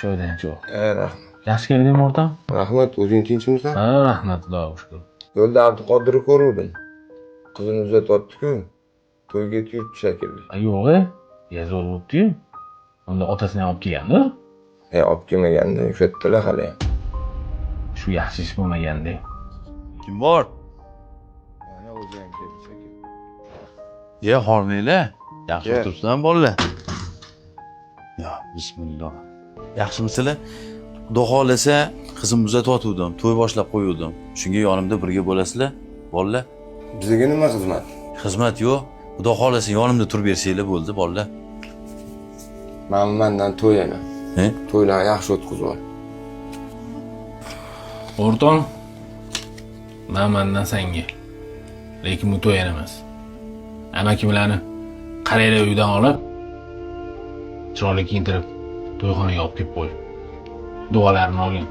Cho'ydan cho'g'. Rahmat. Yaxshi keldingmi o'rtam? Rahmat, o'zing tinchmisan? Ha, rahmat, Xudoga shukr. Yo'lda Abduqodirni ko'ruvdim. Qizini uzatyapti-ku. To'yga yuribdi shekilli. Yo'q, zo'r bo'libdi-yu. Unda otasini ham olib kelganda. Olib kelmaganda, o'sha yerdalar hali ham. Shu yaxshi ish bo'lmaganda. Kim bor? Mana o'zi ham keldi shekilli. Ya, hormanglar. Yaxshi Ke. o'tiribsan bolalar. Ya, bismillah. Yaxshimisizlar? Xudo xolasa, qizimni uzatyotgandim, to'y boshlab qo'ygandim. Shunga yonimda birga bo'lasizlar, bolalar. Bizga nima xizmat? Xizmat yo'q. Xudo xolasa yonimda turib bersanglar bo'ldi, bolalar. Mendan to'y ana. He? To'ylarni yaxshi o'tkazib ol. O'rton, mendan senga. Lekin bu to'y emas. Amakilarni qaraylar uydan olib, chiroyli kiyintirib, to'yxonaga olib kelib qo'y. Duolarini olgin.